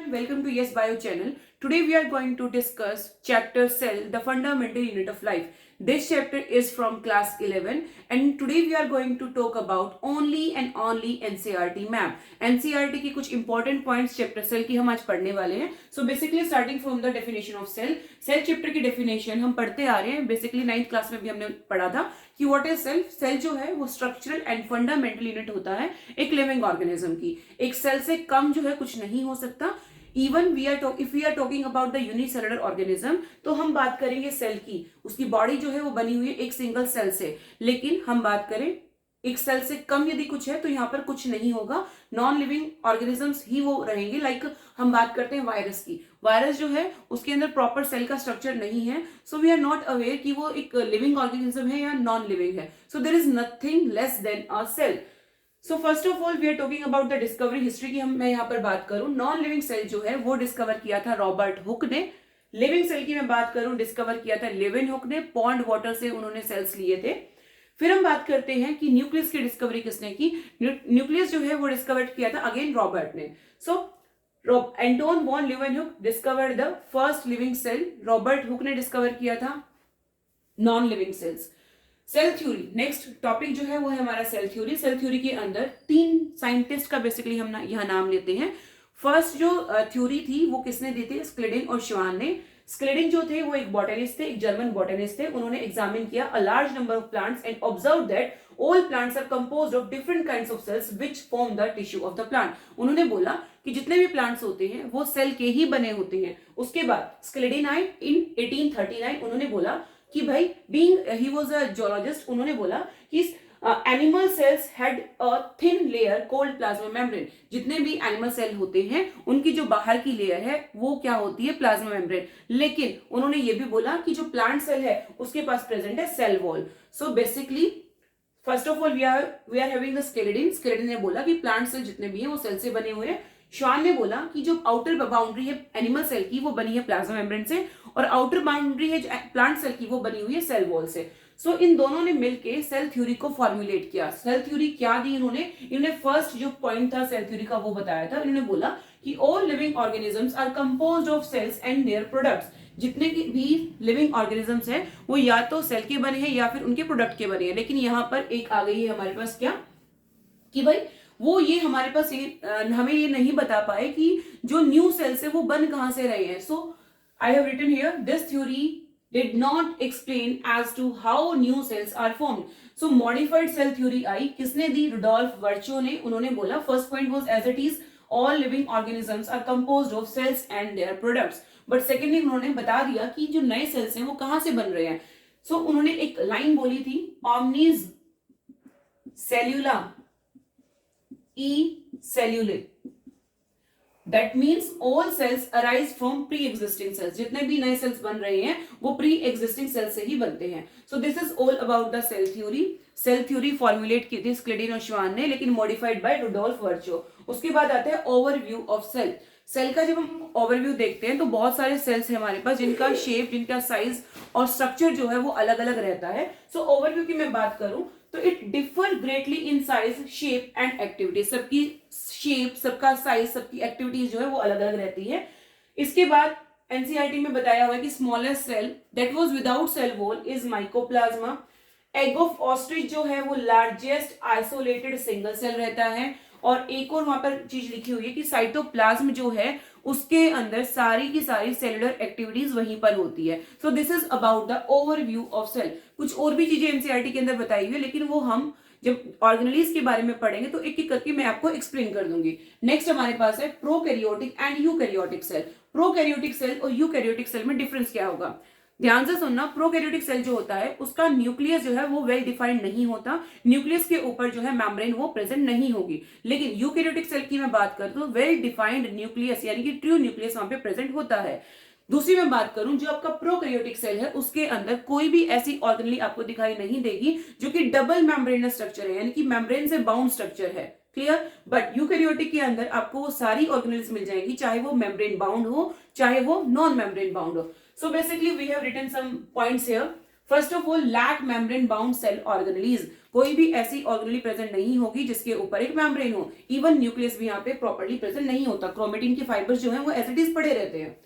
Welcome to Yes Bio channel. Today we are going to discuss chapter Cell, the fundamental unit of life. This chapter is from class 11 and today we are going to talk about only and only NCERT map. NCERT की कुछ important points chapter Cell की हम आज पढ़ने वाले हैं. So basically starting from the definition of cell. Cell chapter की definition हम पढ़ते आ रहे हैं. Basically 9th class में भी हमने पढ़ा था कि what is cell? Cell जो है वो structural and fundamental unit होता है एक living organism की. एक cell से कम जो है कुछ नहीं हो सकता. Even if we are talking about the unicellular organism तो हम बात करेंगे सेल की. उसकी बॉडी जो है वो बनी हुई है एक सिंगल सेल से. लेकिन हम बात करें एक सेल से कम यदि कुछ है तो यहाँ पर कुछ नहीं होगा. नॉन लिविंग ऑर्गेनिजम्स ही वो रहेंगे. लाइक हम बात करते हैं वायरस की. वायरस जो है उसके अंदर प्रॉपर सेल का स्ट्रक्चर नहीं है. So we are not aware कि वो एक लिविंग ऑर्गेनिज्म है या नॉन लिविंग है. So there is nothing less than a cell. So first of all we are talking about the discovery history की. मैं यहाँ पर बात करूं नॉन लिविंग सेल जो है वो डिस्कवर किया था रॉबर्ट हुक ने. लिविंग सेल की मैं बात करूं डिस्कवर किया था लेविन हुक ने. पॉन्ड वाटर से उन्होंने सेल्स लिए थे. फिर हम बात करते हैं कि न्यूक्लियस की डिस्कवरी किसने की. न्यूक्लियस जो है वो डिस्कवर किया था अगेन रॉबर्ट ने. So Anton van Leeuwenhoek discovered the first living cell. Robert Hooke ने डिस्कवर किया था non living cells. Cell theory next topic जो है वो है हमारा सेल थ्योरी. सेल थ्योरी के अंदर 3 साइंटिस्ट का बेसिकली हम यहाँ नाम लेते हैं. फर्स्ट जो थ्योरी थी वो किसने दी थी. स्क्लेडिंग और श्वान ने. स्क्लेडिंग जो थे वो एक बॉटनिस्ट थे, एक जर्मन बॉटनिस्ट थे. उन्होंने एग्जामिन किया a large number of plants and observe that all plants are composed of different kinds of cells which form the tissue of the plant. उन्होंने बोला कि जितने भी प्लांट्स होते हैं वो सेल के ही बने होते हैं. उसके बाद स्क्लेडिनाइ इन 1839 उन्होंने बोला कि भाई being he was a geologist, उन्होंने बोला कि animal cells had a thin layer called plasma membrane. जितने भी एनिमल सेल होते हैं उनकी जो बाहर की लेयर है वो क्या होती है प्लाज्मा मेम्ब्रेन. लेकिन उन्होंने ये भी बोला कि जो प्लांट सेल है उसके पास प्रेजेंट है cell wall. So basically first of all we are having the Schleiden. Schleiden ने बोला कि प्लांट सेल जितने भी हैं वो सेल से बने हुए हैं. श्वान ने बोला कि जो आउटर बाउंड्री है एनिमल सेल की वो बनी है प्लाज्मा मेम्ब्रेन से और आउटर बाउंड्री है प्लांट सेल की वो बनी हुई है सेल वॉल से. सो इन दोनों ने मिलके सेल थ्योरी को फॉर्मुलेट किया. सेल थ्योरी क्या दी इन्होंने फर्स्ट जो पॉइंट था सेल थ्योरी का वो बताया था. इन्होंने बोला कि all living organisms are composed of cells and their products. जितने भी लिविंग ऑर्गेनिजम्स हैं वो या तो सेल के बने हैं या फिर उनके प्रोडक्ट के बने हैं. लेकिन यहाँ पर एक आ गई है हमारे पास क्या कि भाई वो ये हमारे पास हमें ये नहीं बता पाए कि जो न्यू सेल्स है वो बन कहां से रहे हैं. So I have written here this theory did not explain as to how new cells are formed. So modified cell theory आई. किसने दी. रुडोल्फ वर्चो ने. उन्होंने बोला first point was as it is all living organisms are composed of cells and their products. But secondly उन्होंने बता दिया कि जो नए सेल्स हैं वो कहां से बन रहे हैं. सो उन्होंने एक लाइन बोली थी omnis cellula e cellulae. That means all cells arise from pre-existing cells. जितने भी नए सेल्स बन रहे हैं वो pre-existing cells से ही बनते हैं. So this is all about the cell theory. Cell theory formulate की थी स्क्लेडिन और श्वान ने लेकिन मॉडिफाइड बाय रुडोल्फ वर्चो. उसके बाद आता है ओवरव्यू ऑफ सेल. सेल का जब हम ओवरव्यू देखते हैं तो बहुत सारे सेल्स हैं हमारे पास जिनका शेप, जिनका साइज और स्ट्रक्चर जो है वो अलग अलग रहता है. सो ओवरव्यू की मैं बात करूं तो it differ greatly in size, shape and activity. सबकी शेप, सबका साइज, सबकी एक्टिविटीज जो है वो अलग अलग रहती है. इसके बाद एनसीईआरटी में बताया हुआ है कि smallest cell that was without cell wall is mycoplasma. Egg of ostrich जो है वो लार्जेस्ट आइसोलेटेड सिंगल सेल रहता है. और एक और वहां पर चीज लिखी हुई है कि साइटोप्लाज्म जो है उसके अंदर सारी की सारी सेलुलर एक्टिविटीज वहीं पर होती है. So this is about the overview of cell. कुछ और भी चीजें एनसीईआरटी के अंदर बताई हुई है लेकिन वो हम जब ऑर्गेनेलिज के बारे में पढ़ेंगे तो एक एक करके मैं आपको एक्सप्लेन कर दूंगी. नेक्स्ट हमारे पास है prokaryotic and eukaryotic cell. Prokaryotic cell और यूकैरियोटिक सेल में डिफरेंस क्या होगा. ध्यान से सुनना. प्रोकैरियोटिक सेल जो होता है उसका न्यूक्लियस जो है वो वेल डिफाइंड नहीं होता. न्यूक्लियस के ऊपर जो है मेम्ब्रेन वो प्रेजेंट नहीं होगी. लेकिन यूकैरियोटिक सेल की मैं बात करूं तो वेल डिफाइंड न्यूक्लियस यानी कि ट्रू न्यूक्लियस वहां पे प्रेजेंट होता है. दूसरी मैं बात करूं जो आपका प्रोकैरियोटिक सेल है उसके अंदर कोई भी ऐसी ऑर्गेनेली आपको दिखाई नहीं देगी जो कि डबल मेम्ब्रेनस स्ट्रक्चर है यानी कि मेम्ब्रेन से बाउंड स्ट्रक्चर है. क्लियर. बट यूकैरियोटिक के अंदर आपको वो सारी ऑर्गेनेल्स मिल जाएंगी चाहे वो मेम्ब्रेन बाउंड हो चाहे वो नॉन मेम्ब्रेन बाउंड हो. So basically we have written some points here. First of all lack membrane bound cell organelles, कोई भी ऐसी ऑर्गेनेली प्रेजेंट नहीं होगी जिसके ऊपर एक मेम्ब्रेन हो। इवन न्यूक्लियस भी यहाँ पे प्रॉपर्ली प्रेजेंट नहीं होता, क्रोमेटिन के फाइबर्स जो है वो एज इट इज पड़े रहते हैं।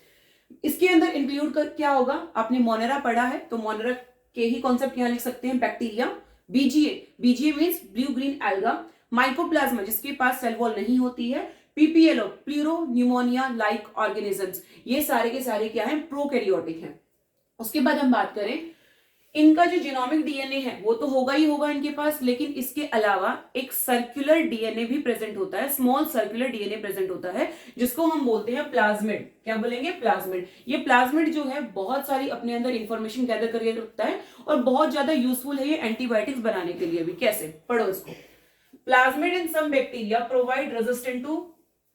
इसके अंदर इंक्लूड कर क्या होगा, आपने मोनेरा पढ़ा है तो मोनेरा के ही कॉन्सेप्ट यहाँ लिख सकते हैं, bacteria, BGA, BGA means blue green alga, mycoplasma जिसके पास सेल वॉल नहीं होती है, PPLO pleuro pneumonia like organisms, ये सारे के सारे क्या है, प्रोकैरियोटिक हैं। उसके बाद हम बात करें इनका जो जीनोमिक डीएनए है वो तो होगा ही होगा इनके पास, लेकिन इसके अलावा एक सर्कुलर डीएनए भी प्रेजेंट होता है, स्मॉल सर्कुलर डीएनए प्रेजेंट होता है जिसको हम बोलते हैं प्लाज्मिड। क्या बोलेंगे, प्लाज्मिड। ये प्लाज्मिड जो है बहुत सारी अपने अंदर इंफॉर्मेशन गैदर करके रखता है और बहुत ज्यादा यूजफुल है ये एंटीबायोटिक्स बनाने के लिए भी। कैसे, पढ़ो इसको। Plasmid in some bacteria provide resistant to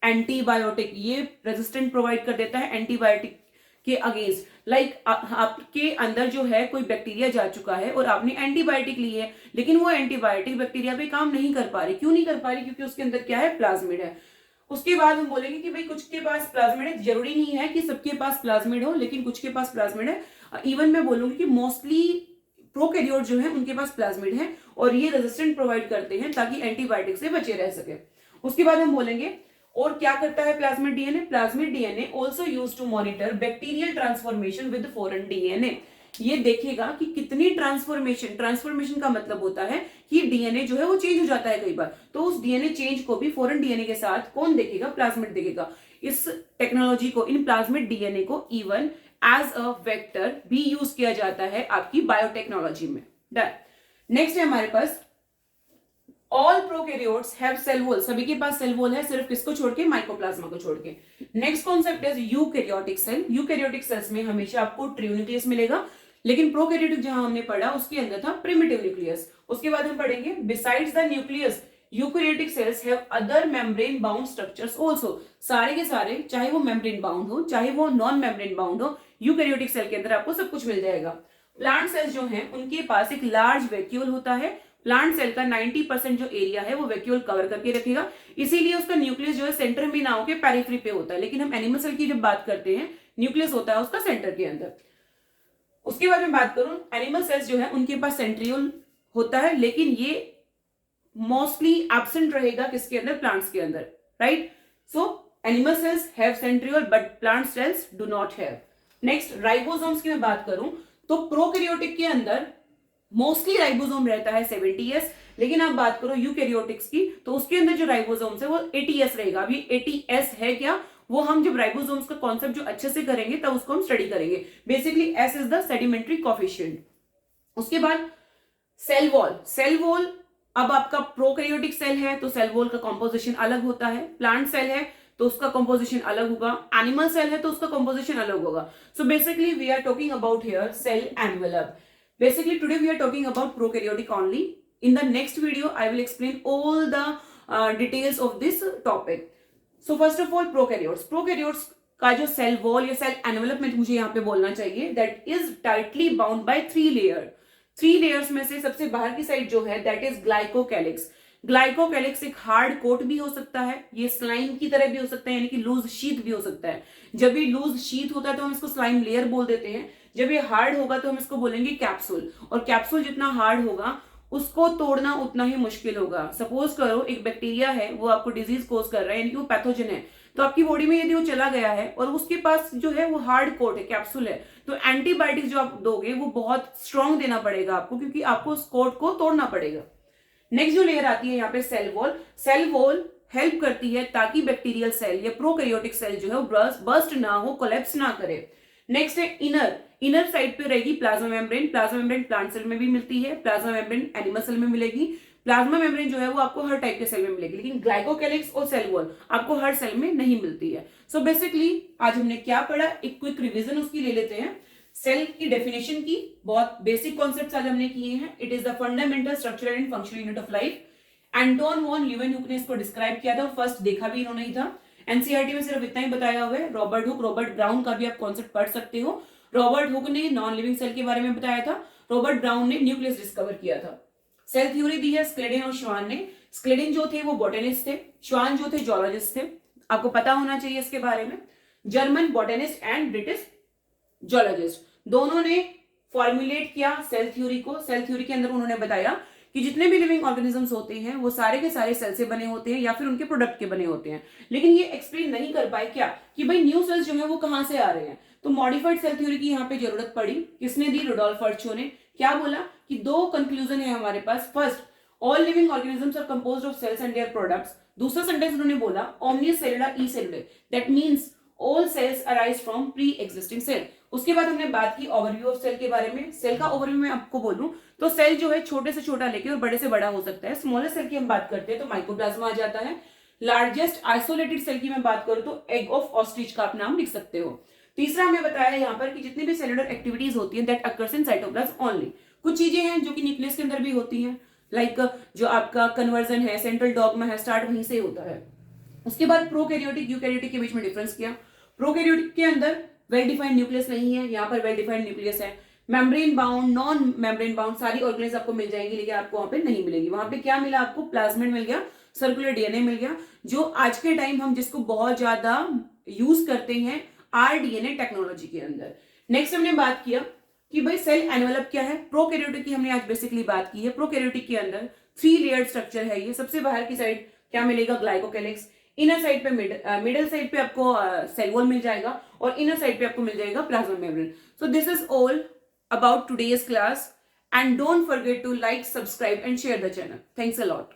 antibiotic, ये रेजिस्टेंट प्रोवाइड कर देता है एंटीबायोटिक के अगेंस्ट। लाइक आपके अंदर जो है कोई बैक्टीरिया जा चुका है और आपने एंटीबायोटिक ली है, लेकिन वो एंटीबायोटिक बैक्टीरिया पे काम नहीं कर पा रही। क्यों नहीं कर पा रही, क्योंकि उसके अंदर क्या है, प्लाज्मिड है। उसके बाद हम बोलेंगे कि भाई कुछ के पास प्लाज्मिड है, जरूरी नहीं है कि सबके पास प्लाज्मिड हो, लेकिन कुछ के पास प्लाज्मिड है। इवन मैं बोलूंगी कि मोस्टली प्रोकैरियोट जो है उनके पास प्लाज्मिड है और ये रेजिस्टेंट प्रोवाइड करते हैं ताकि एंटीबायोटिक से बचे रह सके। उसके बाद हम बोलेंगे और क्या करता है plasmid DNA, plasmid DNA also used to monitor bacterial transformation with foreign DNA. ये देखेगा कि कितनी ट्रांसफॉर्मेशन, ट्रांसफॉर्मेशन का मतलब होता है कि डीएनए जो है वो चेंज हो जाता है कई बार, तो उस डीएनए चेंज को भी फॉरेन डीएनए के साथ कौन देखेगा, प्लाज्मिड देखेगा। इस टेक्नोलॉजी को, इन प्लाज्मिड डीएनए को इवन एज अ वेक्टर भी यूज किया जाता है आपकी बायोटेक्नोलॉजी में। डन। नेक्स्ट है हमारे पास all prokaryotes have cell wall, सभी के पास सेल वॉल है, सिर्फ किसको छोड़ के, माइकोप्लाज्मा को छोड़ के। Next concept is eukaryotic cell. Eukaryotic cells में हमेशा आपको ट्रू न्यूक्लियस मिलेगा, लेकिन प्रोकैरियोटिक जहां हमने पढ़ा उसके अंदर था प्रिमिटिव न्यूक्लियस। उसके बाद हम पढ़ेंगे besides the nucleus eukaryotic cells have other membrane bound structures also. सारे के सारे, चाहे वो मेम्ब्रेन बाउंड हो चाहे वो नॉन मेम्ब्रेन बाउंड हो, यूकैरियोटिक सेल के अंदर आपको सब कुछ मिल जाएगा। प्लांट सेल्स जो हैं उनके पास एक लार्ज वैक्यूल होता है। प्लांट सेल का 90% जो एरिया है वो वैक्यूल कवर करके रखेगा, इसीलिए उसका न्यूक्लियस जो है सेंटर में ना होकर पेरिफेरी पे होता है। लेकिन हम एनिमल सेल की जब बात करते हैं, न्यूक्लियस होता है उसका सेंटर के अंदर। उसके बाद मैं बात करूं, एनिमल सेल्स जो है उनके पास सेंट्रियोल होता है, लेकिन ये मोस्टली एब्सेंट रहेगा किसके अंदर, प्लांट्स के अंदर, right. So animal cells have centriole but plant cells do not have. Next ribosomes की मैं बात करूं तो प्रोकैरियोटिक के अंदर मोस्टली राइबोसोम रहता है 70s, लेकिन आप बात करो यूकैरियोटिक्स की तो उसके अंदर जो राइबोसोम्स है वो 80s रहेगा। अभी 80s है क्या, वो हम जब राइबोसोम्स का कॉन्सेप्ट जो अच्छे से करेंगे तब उसको हम स्टडी करेंगे। Basically S is the sedimentary coefficient. उसके बाद सेल वॉल, सेल वॉल अब आपका प्रोकैरियोटिक सेल है तो सेल वॉल का कॉम्पोजिशन अलग होता है, प्लांट सेल है तो उसका कॉम्पोजिशन अलग होगा, एनिमल सेल है तो उसका कॉम्पोजिशन अलग होगा। So basically we are talking about here cell envelope. Basically today we are talking about prokaryotic only. In the next video I will explain all the details of this topic. So first of all prokaryotes का जो cell wall या cell एनवेलपमेंट मुझे यहाँ पे बोलना चाहिए, that is tightly bound by 3 layer. 3 layers में से सबसे बाहर की साइड जो है that is glycocalyx. ग्लाइकोकैलिक्स एक हार्ड कोट भी हो सकता है, ये स्लाइम की तरह भी हो सकता है, यानी कि लूज शीट भी हो सकता है। जब ये लूज शीट होता है तो हम इसको स्लाइम लेयर बोल देते हैं, जब ये हार्ड होगा तो हम इसको बोलेंगे कैप्सूल। और कैप्सूल जितना हार्ड होगा उसको तोड़ना उतना ही मुश्किल होगा। सपोज करो एक बैक्टीरिया है, वो आपको डिजीज कोज कर रहा है, यानी कि वो पैथोजन है, तो आपकी बॉडी में यदि वो चला गया है और उसके पास जो है वो हार्ड कोट है, कैप्सूल है, तो एंटीबायोटिक जो आप दोगे वो बहुत स्ट्रॉन्ग देना पड़ेगा आपको, क्योंकि आपको उस कोट को तोड़ना पड़ेगा। नेक्स्ट जो लेयर आती है यहाँ पे cell wall. Cell wall help करती है ताकि बैक्टीरियल सेल या प्रोकैरियोटिक सेल जो है वो बर्स्ट ना हो, कोलैप्स ना करे। नेक्स्ट है इनर। इनर साइड पे रहेगी plasma membrane. Plasma membrane plant cell में भी मिलती है, प्लाज्मा मेम्ब्रेन एनिमल सेल में मिलेगी। प्लाज्मा मेम्ब्रेन जो है वो आपको हर टाइप के सेल में मिलेगी, लेकिन ग्लाइकोकैलिक्स और सेल वॉल आपको हर सेल में नहीं मिलती है। सो बेसिकली आज हमने क्या पढ़ा, एक क्विक रिवीजन उसकी ले लेते हैं। सेल की डेफिनेशन की बहुत बेसिक कॉन्सेप्ट्स आज हमने किए हैं। It is the fundamental structural and functional unit of life. Anton van Leeuwenhoek ने इसको डिस्क्राइब किया था और फर्स्ट देखा भी इन्होंने ही था। एनसीईआरटी में सिर्फ इतना ही बताया हुआ है। रॉबर्ट हुक, रॉबर्ट ब्राउन का भी आप कॉन्सेप्ट पढ़ सकते हो। रॉबर्ट हुक ने नॉन लिविंग सेल के बारे में बताया था, रॉबर्ट ब्राउन ने न्यूक्लियस डिस्कवर किया था। सेल थ्योरी दी है स्क्लेडेन और श्वान ने। स्क्लेडेन जो थे वो बॉटनिस्ट थे, श्वान जो थे जोलॉजिस्ट थे, आपको पता होना चाहिए इसके बारे में। German botanist and British zoologist दोनों ने फॉर्मुलेट किया सेल थ्योरी को। सेल थ्योरी के अंदर उन्होंने बताया कि जितने भी लिविंग ऑर्गेनिजम्स होते हैं वो सारे के सारे सेल से बने होते हैं या फिर उनके प्रोडक्ट के बने होते हैं, लेकिन ये एक्सप्लेन नहीं कर पाए क्या कि भाई न्यू सेल्स जो है वो कहां से आ रहे हैं। तो मॉडिफाइड सेल थ्योरी की यहाँ पे जरूरत पड़ी, किसने दी? रुडोल्फ वर्चो ने। क्या बोला कि दो कंक्लूजन है हमारे पास। First, all living organisms are composed of cells and their products. दूसरा सेंटेंस उन्होंने बोला omnis cellula e cellula, that means all cells arise from pre existing cell. उसके बाद हमने बात की ओवरव्यू ऑफ सेल के बारे में। सेल का ओवरव्यू मैं आपको बोलूं तो सेल जो है छोटे से छोटा लेके और बड़े से बड़ा हो सकता है। स्मॉलेस्ट सेल की हम बात करते हैं तो माइकोप्लाज्मा आ जाता है। लार्जेस्ट आइसोलेटेड सेल की मैं बात करूं तो एग ऑफ ऑस्ट्रिच का आप नाम लिख सकते हो। तीसरा हमें बताया यहाँ पर कि जितनी भी सेलुलर एक्टिविटीज होती है that occurs in cytoplasm only. कुछ चीजें हैं जो कि न्यूक्लियस के अंदर भी होती हैं, लाइक जो आपका कन्वर्जन है, सेंट्रल डॉगमा है, स्टार्ट वहीं से होता है। उसके बाद प्रोकैरियोटिक यूकैरियोटिक के बीच में डिफरेंस किया। प्रोकैरियोटिक के अंदर वेल डिफाइंड न्यूक्लियस नहीं है, यहाँ पर वेल डिफाइंड न्यूक्लियस है। Membrane bound, non membrane bound सारी ऑर्गेनेज आपको मिल जाएंगी, लेकिन आपको वहां पे नहीं मिलेगी। वहां पे क्या मिला आपको? प्लाज्मिड मिल गया, सर्कुलर डीएनए मिल गया, जो आज के टाइम हम जिसको बहुत ज्यादा यूज करते हैं आरडीएनए टेक्नोलॉजी के अंदर। नेक्स्ट हमने बात किया कि भाई सेल एनवेलप क्या है। प्रोकैरियोटिक की हमने आज बेसिकली बात की है। प्रोकैरियोटिक के अंदर 3 लेयर्ड स्ट्रक्चर है ये। सबसे बाहर की साइड क्या मिलेगा? ग्लाइकोकैलिक्स। इनर साइड पे मिडल साइड पे आपको सेल वॉल मिल जाएगा और इनर साइड पे आपको मिल जाएगा plasma membrane. So this is all about today's class, and don't forget to like, subscribe and share the channel. Thanks a lot.